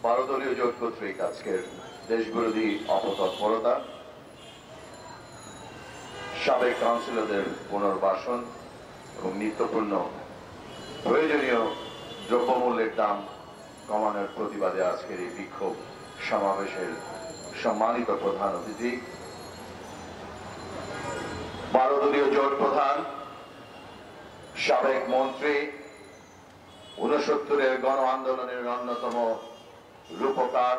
12 দলীয় জোট কর্তৃক আজকের দেশবিরোধী অপতৎপরতা, সাবেক কাউন্সিলরদের পুনর্বাসন এবং নিত্যপূর্ণ প্রয়োজনীয় দ্রব্যমূল্যের দাম কমানোর প্রতিবাদে আজকের এই বিক্ষোভ সমাবেশের সম্মানিত প্রধান অতিথি, 12 দলীয় জোট প্রধান, সাবেক মন্ত্রী, 69-এর গণ আন্দোলনের অন্যতম রূপকার,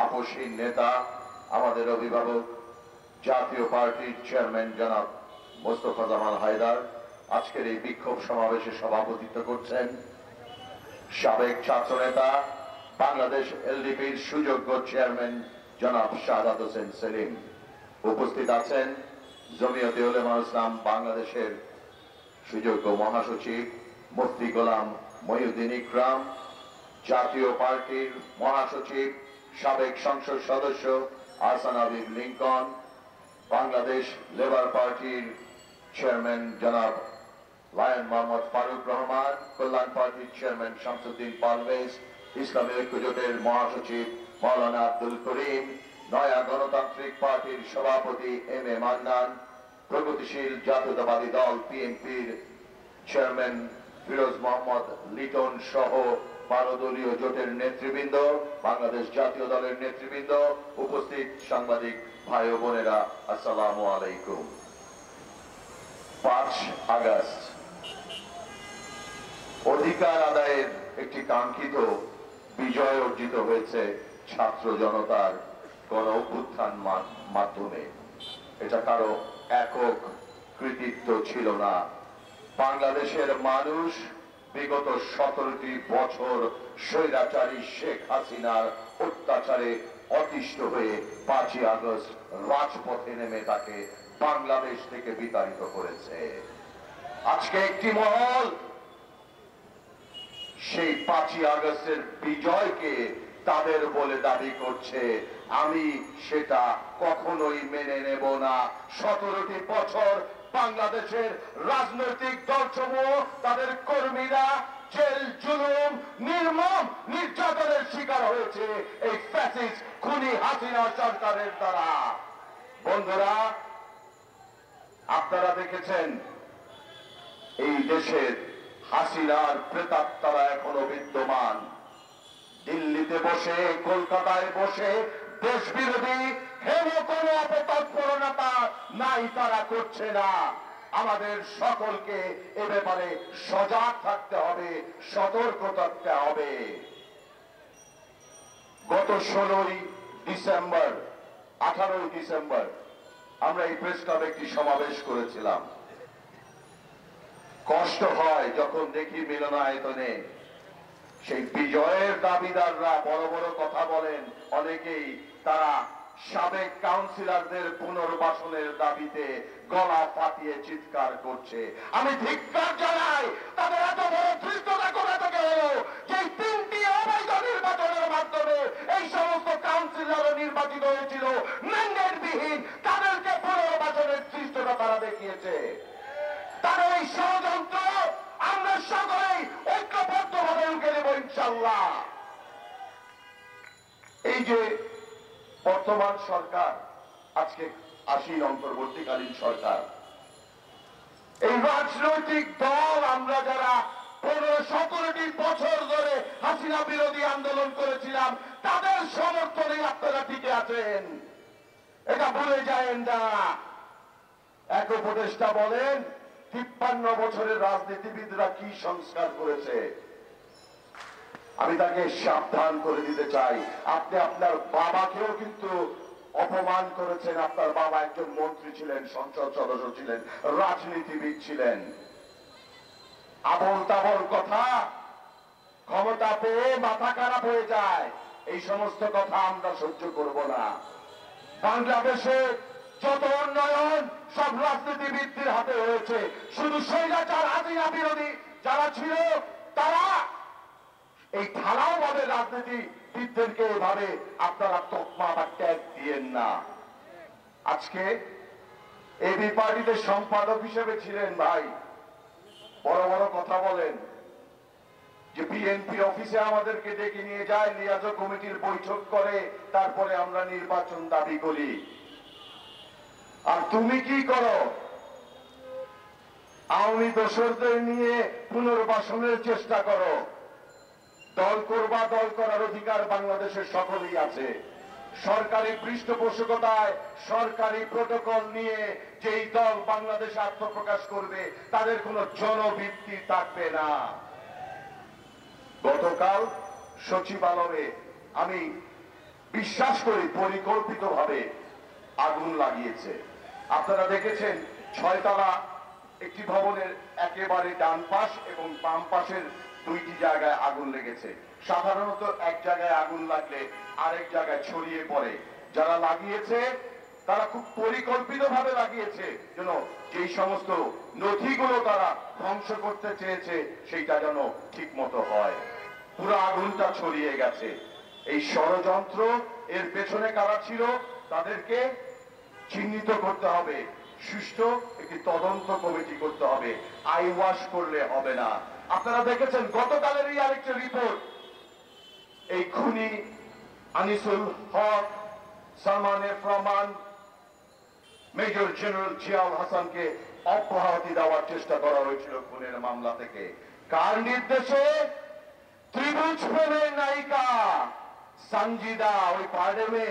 আপসহীন নেতা, আমাদের অভিভাবক, জাতীয় পার্টির চেয়ারম্যান জনাব মোস্তফা জামাল হায়দার আজকের এই বিক্ষোভ সমাবেশে সভাপতিত্ব করছেন। সাবেক ছাত্রনেতা, বাংলাদেশ এলডিপির সুযোগ্য চেয়ারম্যান জনাব শাহাদাত হোসেন সেলিম। উপস্থিত আছেন জমিয়তে উলামা ইসলাম বাংলাদেশের সুযোগ্য মহাসচিব মুফতি গোলাম মহিউদ্দিন ইকরাম, জাতীয় পার্টির মহাসচিব, সাবেক সংসদ সদস্য আহসান হাবিব লিংকন, বাংলাদেশ লেবার পার্টির চেয়ারম্যান জনাব লায়ন মোহাম্মদ ফারুক রহমান, কল্যাণ পার্টির চেয়ারম্যান শামসুদ্দিন পারভেজ, ইসলামী ঐক্য জোটের মহাসচিব মাওলানা আব্দুল করিম, নয়া গণতান্ত্রিক পার্টির সভাপতি এম এ মান্নান, প্রগতিশীল জাতীয়তাবাদী দল পিএনপির চেয়ারম্যান ফিরোজ মোহাম্মদ লিটন সহ 12 দলীয় জোটের নেতৃবৃন্দ, বাংলাদেশ জাতীয় দলের নেতৃবৃন্দ, উপস্থিত সাংবাদিক ভাই ও বোনেরা, আসসালামু আলাইকুম। 5 আগস্ট অধিকার আদায়ের একটি কাঙ্ক্ষিত বিজয় অর্জিত হয়েছে ছাত্র জনতার গণ অভ্যুত্থান মাধ্যমে। এটা কারো একক কৃতিত্ব ছিল না। বাংলাদেশের মানুষ বিগত 17টি বছর স্বৈরাচারী শেখ হাসিনার অত্যাচারে অতিষ্ঠ হয়ে 5 আগস্ট রাজপথে নেমে তাকে বাংলাদেশ থেকে বিতাড়িত করেছে। আজকে একটি মহল সেই 5 আগস্টের বিজয়কে তাদের বলে দাবি করছে। আমি সেটা কখনোই মেনে নেব না। 17টি বছর বাংলাদেশের রাজনৈতিক দলসমূহ, তাদের কর্মীরা জেল জুলুম, নির্মম নির্যাতনের শিকার হয়েছে এই ফ্যাসিস্ট খুনি হাসিনা সরকারের দ্বারা। বন্ধুরা, আপনারা দেখেছেন এই দেশের হাসিনার প্রেতাত্মারা এখনো বিদ্যমান। দিল্লিতে বসে, কলকাতায় বসে দেশ বিরোধী হেন কোন অপতৎপরতা নাই তারা করছে না। আমাদের সকলকে এ ব্যাপারে সজাগ থাকতে হবে, সতর্ক থাকতে হবে। গত 16ই ডিসেম্বর, 18ই ডিসেম্বর আমরা এই প্রেস ক্লাবে একটি সমাবেশ করেছিলাম। কষ্ট হয় যখন দেখি মিলনায়তনে সেই বিজয়ের দাবিদাররা বড় বড় কথা বলেন। অনেকেই তারা সাবেক কাউন্সিলরদের পুনর্বাসনের দাবিতে গলা ফাটিয়ে চিৎকার করছে। আমি ধিক্কার জানাই, তাদের এত বড় ধৃষ্টতা কোথা থেকে হলো যে 3টি অবৈধ নির্বাচনের মাধ্যমে এই সমস্ত কাউন্সিলর নির্বাচিত হয়েছিল ম্যান্ডেটবিহীন, তাদেরকে পুনর্বাসনের ধৃষ্টতা তারা দেখিয়েছে। তাদের এই ষড়যন্ত্র আমরা সকলেই ঐক্যবদ্ধভাবে রুখে দেব ইনশাআল্লাহ। এই যে বর্তমান সরকার, আজকে আসীন অন্তর্বর্তীকালীন সরকার, এই রাজনৈতিক দল আমরা যারা 15-17টি বছর ধরে হাসিনা বিরোধী আন্দোলন করেছিলাম, তাদের সমর্থনে আপনারা টিকে আছেন, এটা ভুলে যায়েন না। এক উপদেষ্টা বলেন 53 বছরের রাজনীতিবিদরা কি সংস্কার করেছে। আমি তাকে সাবধান করে দিতে চাই, আপনি আপনার বাবাকেও কিন্তু অপমান করেছেন। আপনার বাবা একজন মন্ত্রী ছিলেন, সংসদ সদস্য ছিলেন, রাজনীতিবিদ ছিলেন। আবল তাবল কথা, ক্ষমতা পেয়ে মাথা খারাপ হয়ে যায়, এই সমস্ত কথা আমরা সহ্য করব না। বাংলাদেশে যত উন্নয়ন সব রাজনীতিবিদদের হাতে হয়েছে। শুধু স্বৈরাচার হাসিনা বিরোধী যারা ছিল তারা এই ঢালাও ভাবে রাজনীতিবিদদেরকে এভাবে আপনারা তকমা বা ট্যাগ দিয়েন না। আজকে এবি পার্টিতে সম্পাদক হিসেবে ছিলেন ভাই, বড় বড় কথা বলেন। যে বিএনপি অফিসে আমাদেরকে ডেকে নিয়ে যায়, লিয়াজো কমিটির বৈঠক করে, তারপরে আমরা নির্বাচন দাবি করি। আর তুমি কি করো? আওয়ামী দোসরদের নিয়ে পুনর্বাসনের চেষ্টা করো। দল করবা, দল করার অধিকার বাংলাদেশের সকলেই আছে। সরকারি পৃষ্ঠপোষকতায় সরকারি প্রটোকল নিয়ে যেই দল বাংলাদেশে আত্মপ্রকাশ করবে তাদের কোনো জনভিত্তি থাকবে না। গতকাল সচিবালয়ে আমি বিশ্বাস করি পরিকল্পিতভাবে আগুন লাগিয়েছে। আপনারা দেখেছেন 6 তলা একটি ভবনের একেবারে ডান পাশ এবং বাম পাশের 2টি জায়গায় আগুন লেগেছে। সাধারণত এক জায়গায় আগুন লাগলে আরেক জায়গায় ছড়িয়ে পড়ে। যারা লাগিয়েছে তারা খুব পরিকল্পিতভাবে লাগিয়েছে যেন যেই সমস্ত নথিগুলো তারা ধ্বংস করতে চেয়েছে সেইটা যেন ঠিক মতো হয়। পুরো আগুনটা ছড়িয়ে গেছে। এই ষড়যন্ত্র, এর পেছনে কারা ছিল তাদেরকে চিহ্নিত করতে হবে। সুষ্ঠু একটি তদন্ত কমিটি করতে হবে। আই ওয়াশ করলে হবে না। আপনারা দেখেছেন গতকালেরই আরেকটি রিপোর্ট, এই খুনি Anisul Haque, Salman F Rahman, major general Ziaul হাসানকে অব্যাহতি দেওয়ার চেষ্টা করা হয়েছিল খুনের মামলা থেকে। কার নির্দেশে? ত্রিভুজ প্রেমের নায়িকা সঞ্জিদা, ওই পার্ডেমে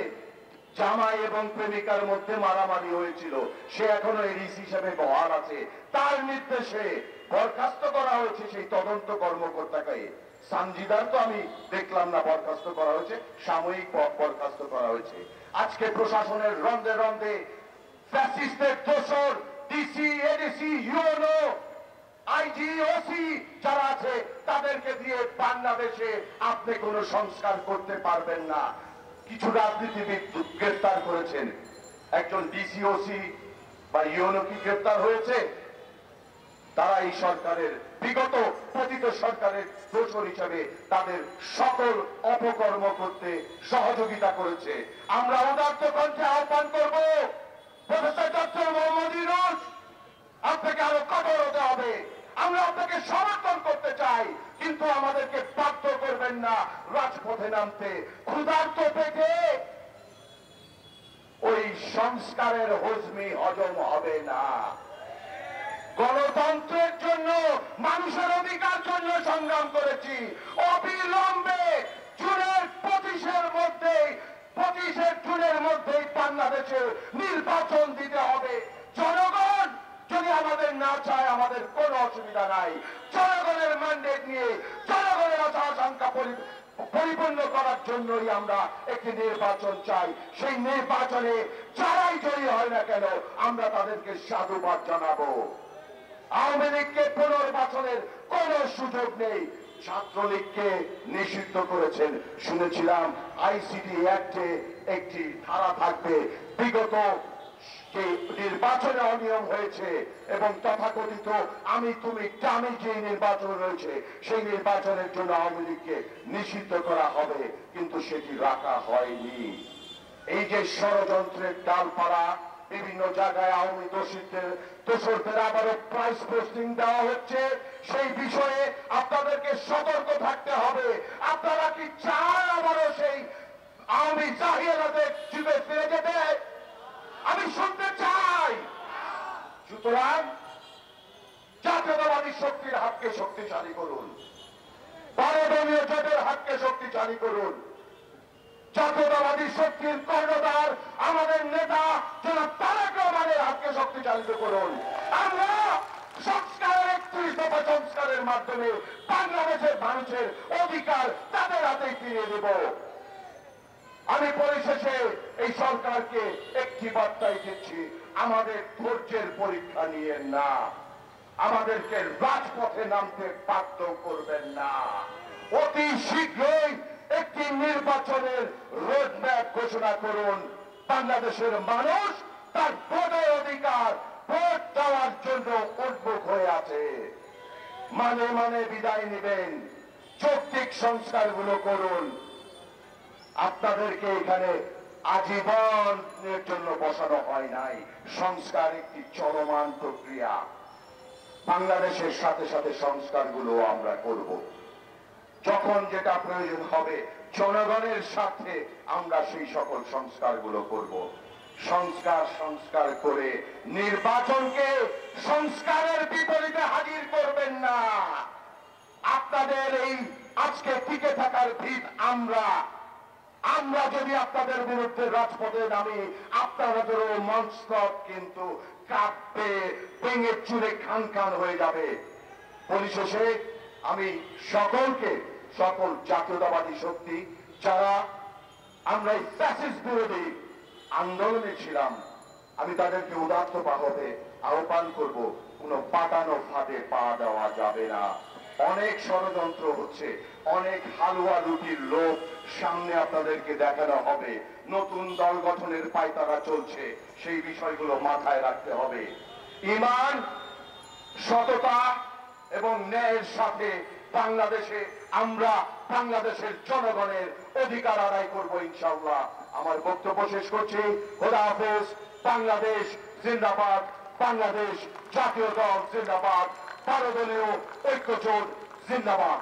জামাই এবং প্রেমিকার মধ্যে মারামারি হয়েছিল, সে এখনো এডিসি হিসেবে বহাল আছে। তার নির্দেশে বরখাস্ত করা হয়েছে সেই তদন্ত কর্মকর্তাকে। সঞ্জিদার তো আমি দেখলাম না বরখাস্ত করা হয়েছে, সাময়িক বরখাস্ত করা হয়েছে। আজকে প্রশাসনের রন্ধে রন্ধে ফ্যাসিস্টের দোসর DC, ADC, UNO, IG, OC যারা আছে তাদেরকে দিয়ে বাংলাদেশে আপনি কোনো সংস্কার করতে পারবেন না। কিছু রাজনীতিবিদ গ্রেফতার করেছেন, একজন ডিসি, ওসি বা ইউনো কি গ্রেফতার হয়েছে? তারা এই সরকারের বিগত পতিত সরকারের দোষর হিসাবে তাদের সকল অপকর্ম করতে সহযোগিতা করেছে। আমরা উদাত্ত কণ্ঠে আহ্বান করব, প্রফেসর ডক্টর মোহাম্মদ ইউনূস, আপনাকে আরো কঠোর হতে হবে। আমরা আপনাকে সমর্থন করতে চাই, কিন্তু আমাদেরকে বাধ্য করবেন না রাজপথে নামতে। ক্ষুধার্ত পেটে ওই সংস্কারের হজমি হজম হবে না। গণতন্ত্রের জন্য, মানুষের অধিকার জন্য সংগ্রাম করেছি। অবিলম্বে জুনের 25 জুনের মধ্যেই বাংলাদেশে নির্বাচন দিতে হবে। জনগণ যদি আমাদের না চায় আমাদের কোনো অসুবিধা নাই। জনগণের ম্যান্ডেট নিয়ে জনগণের আশা আকাঙ্ক্ষা পরিপূর্ণ করার জন্যই আমরা একটি নির্বাচন চাই। সেই নির্বাচনে যারাই জয়ী হয় না কেন আমরা তাদেরকে সাধুবাদ জানাবো। আওয়ামী লীগকে পুনর্বাচনের কোন সুযোগ নেই। ছাত্রলীগকে নিষিদ্ধ করেছেন, শুনেছিলাম আইসিটি অ্যাক্টে একটি ধারা থাকবে বিগত যে নির্বাচনে অনিয়ম হয়েছে এবং তথাকথিত আমি তুমি টামি যে নির্বাচন রয়েছে সেই নির্বাচনের জন্য আওয়ামী লীগকে নিষিদ্ধ করা হবে, কিন্তু সেটি রাখা হয়নি। এই যে ষড়যন্ত্রের ডালপালা, বিভিন্ন জায়গায় আওয়ামী দোষরদের আবারও প্রাইস পোস্টিং দেওয়া হচ্ছে, সেই বিষয়ে আপনাদেরকে সতর্ক থাকতে হবে। আপনারা কি চান আবারও সেই আওয়ামী জাহিয়ানাদের যুগে ফিরে যেতে? আমি শুনতে চাই। সুতরাং জাতীয়তাবাদী শক্তির হাতকে শক্তিশালী করুন, বারোদলীয় জোটের হাতকে শক্তিশালী করুন। জাতীয়তাবাদী শক্তির কর্ণধার আমাদের নেতা জনাব তারেক রহমানের হাতকে শক্তিশালী করুন। আমরা সংস্কারের 31 দফা সংস্কারের মাধ্যমে বাংলাদেশের মানুষের অধিকার তাদের হাতেই ফিরিয়ে দেব। আমি পরিশেষে এই সরকারকে একটি বার্তাই দিচ্ছি, আমাদের ধৈর্যের পরীক্ষা নিয়ে না, আমাদেরকে রাজপথে নামতে বাধ্য করবেন না। অতি শীঘ্রই একটি নির্বাচনের রোডম্যাপ ঘোষণা করুন। বাংলাদেশের মানুষ তার ভোটের অধিকার, ভোট দেওয়ার জন্য উন্মুখ হয়ে আছে। মানে মানে বিদায় নেবেন, যৌক্তিক সংস্কারগুলো করুন। আপনাদেরকে এখানে আজীবনের জন্য বসানো হয় নাই। সংস্কার একটি চলমান প্রক্রিয়া। বাংলাদেশের সাথে সাথে সংস্কারগুলো আমরা করব। যখন যেটা প্রয়োজন হবে জনগণের স্বার্থে আমরা সেই সকল সংস্কারগুলো করব। সংস্কার করে নির্বাচনকে সংস্কারের বিপরীতে হাজির করবেন না। আপনাদের এই আজকে টিকে থাকার ভিত আমরা যদি আপনাদের বিরুদ্ধে রাজপথে নামি, আপনাদেরও মনস্তব কিন্তু কাঁপবে, ভেঙে চুরে খান খান হয়ে যাবে। পরিশেষে আমি সকল জাতীয়তাবাদী শক্তি যারা আমরা এই ফ্যাসিস্ট বিরোধী আন্দোলনে ছিলাম, আমি তাদেরকে উদাত্ত বাহবে আহ্বান করব, কোনো পাতানো ফাঁদে পা দেওয়া যাবে না। অনেক ষড়যন্ত্র হচ্ছে, অনেক হালুয়া রুটির লোক সামনে আপনাদেরকে দেখানো হবে, নতুন দল গঠনের পায়তারা চলছে, সেই বিষয়গুলো মাথায় রাখতে হবে। ঈমান, সততা এবং ন্যায়ের সাথে আমরা বাংলাদেশের জনগণের অধিকার আদায় করব ইনশাআল্লাহ। আমার বক্তব্য শেষ করছি। খোদা হাফেজ। বাংলাদেশ জিন্দাবাদ। বাংলাদেশ জাতীয় দল জিন্দাবাদ। 12 দলীয় ঐক্যজোট জিন্দাবাদ।